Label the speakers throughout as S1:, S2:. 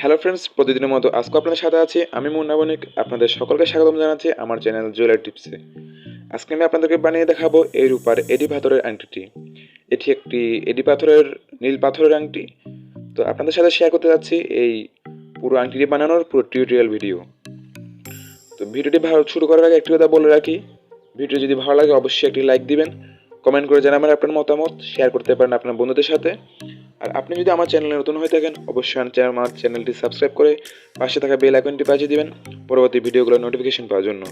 S1: Hello friends, প্রতিদিনের মতো আজকে আপনাদের সাথে আছি আমি মুন্না বণিক। আপনাদের সকলকে স্বাগতম জানাচ্ছি আমার চ্যানেল জুয়েলারি টিপসে। আজকে আমি আপনাদেরকে বানিয়ে দেখাবো এই রূপার এডি পাথরের আংটিটি। এটি একটি এডি পাথরের নীল পাথরের আংটি। তো আপনাদের সাথে শেয়ার করতে যাচ্ছি এই পুরো আংটিটি বানানোর পুরো টিউটোরিয়াল ভিডিও। তো ভিডিওটি শুরু করার আগে একটি কথা বলে রাখি, ভিডিও যদি ভালো লাগে অবশ্যই একটি লাইক দিবেন, কমেন্ট করে জানাবেন আপনার মতামত, শেয়ার করতে পারেন আপনার বন্ধুদের সাথে। আর আপনি যদি আমার চ্যানেলে নতুন হয়ে থাকেন অবশ্যই আমার চ্যানেলটি সাবস্ক্রাইব করে পাশে থাকা বেল আইকনটি বাজিয়ে দিবেন পরবর্তী ভিডিওগুলোর নোটিফিকেশন পাওয়ার জন্য।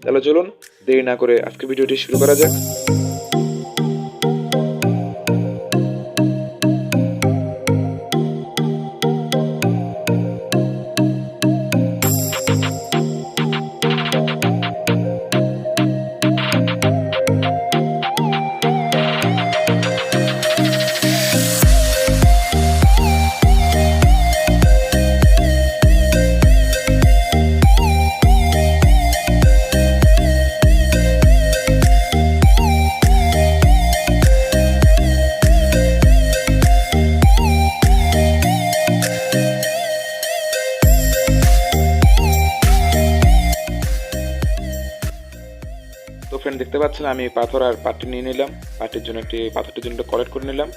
S1: তাহলে চলুন দেরি না করে আজকে ভিডিওটি শুরু করা যাক। তো ফ্রেন্ড, দেখতে পাচ্ছেন আমি পাথর আর পাটটি নিয়ে নিলাম। পাটটির জন্য পাথরটির জন্য কালেক্ট করে নিলাম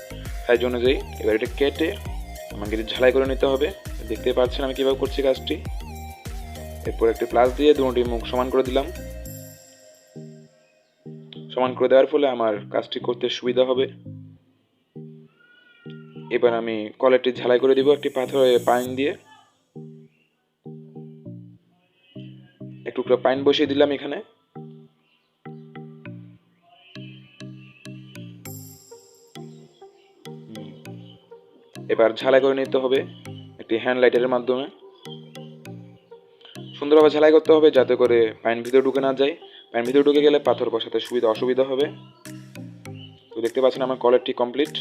S1: সাইজ অনুযায়ী। এবার এটা কেটে আমাকে ঝালাই করে নিতে হবে। দেখতে পাচ্ছেন আমি কীভাবে করছি কাজটি। এরপর একটি প্লাস দিয়ে দুটি মুখ সমান করে দিলাম। সমান করে দেওয়ার ফলে আমার কাজটি করতে সুবিধা হবে। এবার আমি কলেরটি ঝালাই করে দিব একটি পাথরে পাইন দিয়ে। একটু পাইন বসিয়ে দিলাম এখানে। এবার ঝালাই করে নিতে হবে একটি হ্যান্ড লাইটারের মাধ্যমে। সুন্দরভাবে ঝালাই করতে হবে যাতে করে পাইন ভিতরে ঢুকে না যায়। পাইন ভিতরে ঢুকে গেলে পাথর বসাতে অসুবিধা হবে। তো দেখতে পাচ্ছেন আমার কলেরটি কমপ্লিট।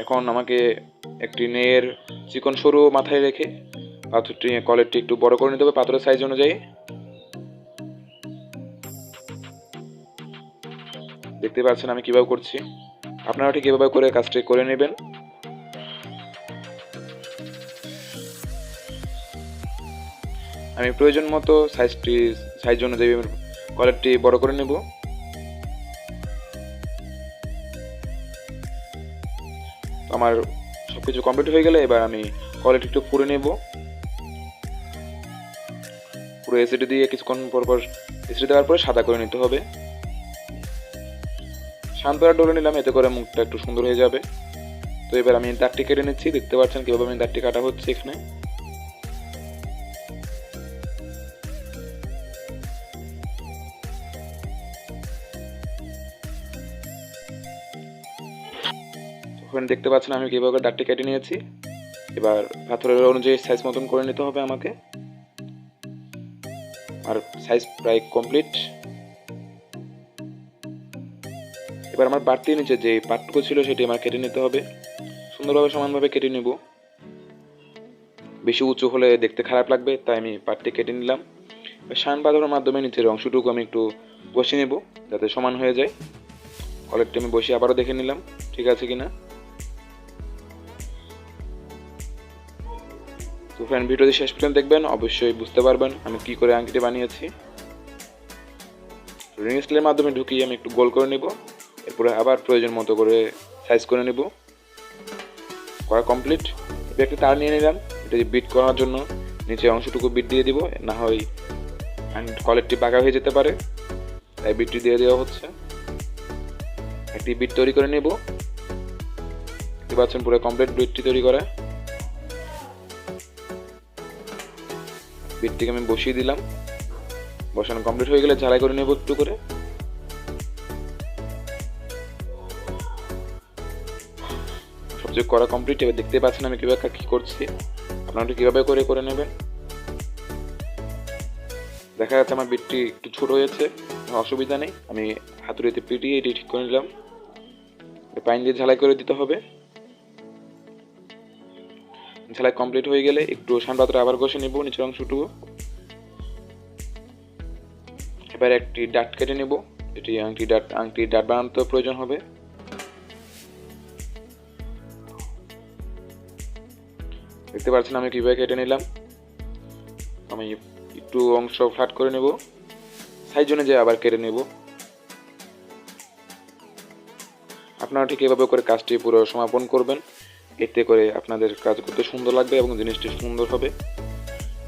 S1: এখন আমাকে একটি নেয়ের চিকন সরু মাথায় রেখে কলেরটি একটু বড় করে নিতে হবে পাথরের সাইজ অনুযায়ী। দেখতে পাচ্ছেন আমি কিভাবে করছি, আপনারা ঠিক এভাবে করে কাজটি করে নেবেন। আমি প্রয়োজন মতো সাইজ অনুযায়ী কলেরটি বড় করে নেব। আমার সবকিছু কমপ্লিট হয়ে গেলে এবার আমি কলেরটি একটু পুড়ে নেব। পুরো এসিডি দিয়ে কিছুক্ষণ পর এসিডি দেওয়ার পরে সাদা করে নিতে হবে। শান্ত আর ডলে নিলাম, এতে করে মুখটা একটু সুন্দর হয়ে যাবে। তো এবার আমি দাঁতটি কেটে নিচ্ছি। দেখতে পাচ্ছেন কিভাবে আমি দাঁতটি কাটা হচ্ছে এখানে। দেখতে পাচ্ছেন আমি কিভাবে দাঁতটি কেটে নিয়েছি। এবার পাথরের অনুযায়ী সাইজ মতন করে নিতে হবে আমাকে। আর সাইজ প্রায় কমপ্লিট। এবার আমার বাড়তি নিচে যে পাটটুকু ছিল সেটি আমার কেটে নিতে হবে। সুন্দরভাবে সমানভাবে কেটে নেব। বেশি উঁচু হলে দেখতে খারাপ লাগবে, তাই আমি পাটটি কেটে নিলাম। শান বাঁধানোর মাধ্যমে নিচের অংশটুকু আমি একটু বসিয়ে নেব যাতে সমান হয়ে যায়। কলেরটি আমি বসিয়ে আবারও দেখে নিলাম ঠিক আছে কিনা। তো ফ্রেন্ড, ভিডিওটি শেষ পর্যন্ত দেখবেন, অবশ্যই বুঝতে পারবেন আমি কি করে আংটিটি বানিয়েছি। রিং স্কেলের মাধ্যমে ঢুকিয়ে আমি একটু গোল করে নেব। এরপরে আবার প্রয়োজন মতো করে সাইজ করে নেব। করা কমপ্লিট। এবার একটি তার নিয়ে নিলাম, এটা বিট করার জন্য নিচে অংশটুকু বিট দিয়ে দিব, না হয় কলেরটি বাঁকা হয়ে যেতে পারে, তাই বিটটি দিয়ে দেওয়া হচ্ছে। একটি বিট তৈরি করে নেব। দেখতে পাচ্ছেন পুরো কমপ্লিট বিটটি তৈরি করা। বিটটিকে আমি বসিয়ে দিলাম। বসানো কমপ্লিট হয়ে গেলে ঝালাই করে নেব একটু করে। সবচেয়ে করা কমপ্লিট। এবার দেখতে পাচ্ছেন আমি কিভাবে কি করছি, আপনারা কিভাবে করে নেবেন। দেখা যাচ্ছে আমার বিটটি একটু ছোট হয়েছে, অসুবিধা নেই, আমি হাতুড়িতে পিটিয়ে এটি ঠিক করে নিলাম। পাইন দিয়ে ঝালাই করে দিতে হবে। ঝালাই কমপ্লিট হয়ে গেলে একটু শান পাথরে আবার ঘষে নেব নিচের অংশটুকু। এবার একটি ডাট কেটে নেব, এটি আংটি ডাট বানাতে প্রয়োজন হবে। দেখতে পাচ্ছেন আমি কীভাবে কেটে নিলাম। আমি একটু অংশ ফ্ল্যাট করে নেব, সাইজ অনুযায়ী আবার কেটে নেব। আপনারা ঠিক এভাবে করে কাজটি পুরো সমাপন করবেন, এতে করে আপনাদের কাজ করতে সুন্দর লাগবে এবং জিনিসটি সুন্দর হবে।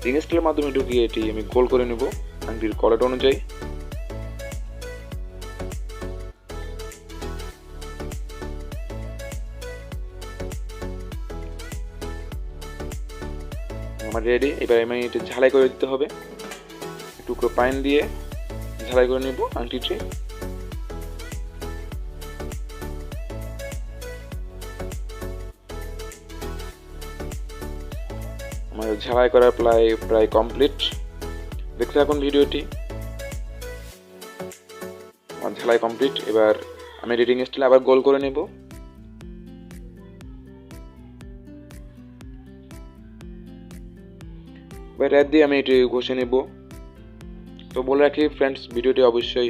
S1: রিং স্কেলের মাধ্যমে ঢুকিয়ে এটি আমি গোল করে নেব আংটির কলার অনুযায়ী। আমার রেডি। এবার আমি এটি ঝালাই করে দিতে হবে, টুকরো পাইন দিয়ে ঝালাই করে নেব আংটিটি। আমার ঝালাই করা প্রায় কমপ্লিট। দেখতে থাকুন ভিডিওটি। আমার ঝালাই কমপ্লিট। এবার আমি রিডিং স্কেল আবার গোল করে নেব। এবার রেড দিয়ে আমি এটি ঘষে নেব। তো বলে রাখি ফ্রেন্ডস, ভিডিওটি অবশ্যই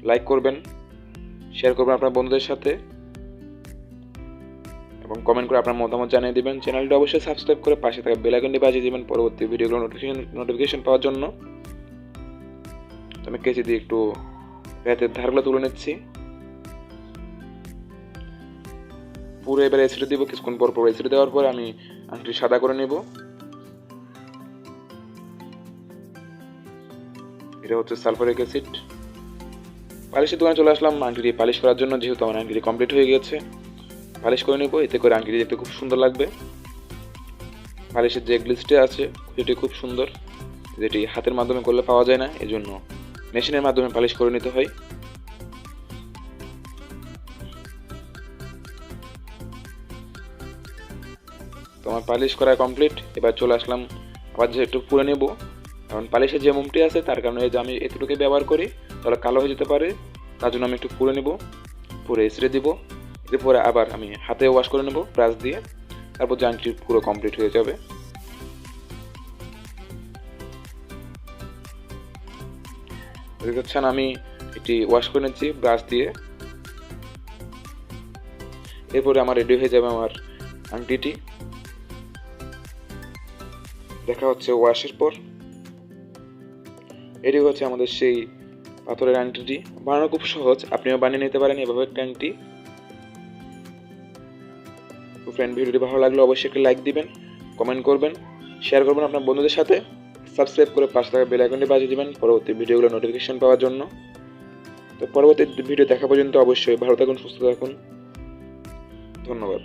S1: লাইক করবেন, শেয়ার করবেন আপনার বন্ধুদের সাথে এবং কমেন্ট করে আপনার মতামত জানিয়ে দিবেন। চ্যানেলটি অবশ্যই সাবস্ক্রাইব করে পাশে থাকা বেল আইকনটি বাজিয়ে দিবেন পরবর্তী ভিডিওগুলো নোটিফিকেশন পাওয়ার জন্য। আমি কেচি দিয়ে একটু হাতের ধারগুলো তুলে নিচ্ছি। পুরো এবার এসিড দিব। কিছুক্ষণ পর এসিড দেওয়ার পর আমি আংটি সাদা করে নেব। এটা হচ্ছে সালফারিক অ্যাসিড। পালিশের দোকানে চলে আসলাম আংটিটি পালিশ করার জন্য, যেহেতু আমার আংটিটি কমপ্লিট হয়ে গেছে। পালিশ করে নেব, এতে করে আংটিটি দেখতে খুব সুন্দর লাগবে। পালিশের যে গ্লিসটি আছে সেটি খুব সুন্দর, যেটি হাতের মাধ্যমে করলে পাওয়া যায় না, এজন্য মেশিনের মাধ্যমে পালিশ করে নিতে হয়। তো আমার পালিশ করা কমপ্লিট। এবার চলে আসলাম আবার যে একটু পুড়ে নেব, কারণ পালিশের যে মোমটি আছে তার কারণে যে আমি এতটুকু ব্যবহার করি, তাহলে কালো হয়ে যেতে পারে, তার জন্য আমি একটু পুড়ে নেব। পুরো এসরে দিব, এরপরে আবার আমি হাতে ওয়াশ করে নেব ব্রাশ দিয়ে, তারপর যে আংটি পুরো কমপ্লিট হয়ে যাবে। দেখছেন আমি এটি ওয়াশ করে নিচ্ছি ব্রাশ দিয়ে। এরপরে আমার রেডি হয়ে যাবে আমার আংটিটি। দেখা হচ্ছে ওয়াশের পর। এটি হচ্ছে আমাদের সেই পাথরের আংটিটি। বানানো খুব সহজ, আপনিও বানিয়ে নিতে পারেন এভাবে একটা আংটি। তো ফ্রেন্ড, ভিডিওটি ভালো লাগলে অবশ্যই একটা লাইক দিবেন, কমেন্ট করবেন, শেয়ার করবেন আপনার বন্ধুদের সাথে, সাবস্ক্রাইব করে পাশে থাকা বেল আইকনটি বাজিয়ে দিবেন পরবর্তী ভিডিওগুলো নোটিফিকেশন পাওয়ার জন্য। তো পরবর্তী ভিডিও দেখা পর্যন্ত অবশ্যই ভালো থাকুন, সুস্থ থাকুন। ধন্যবাদ।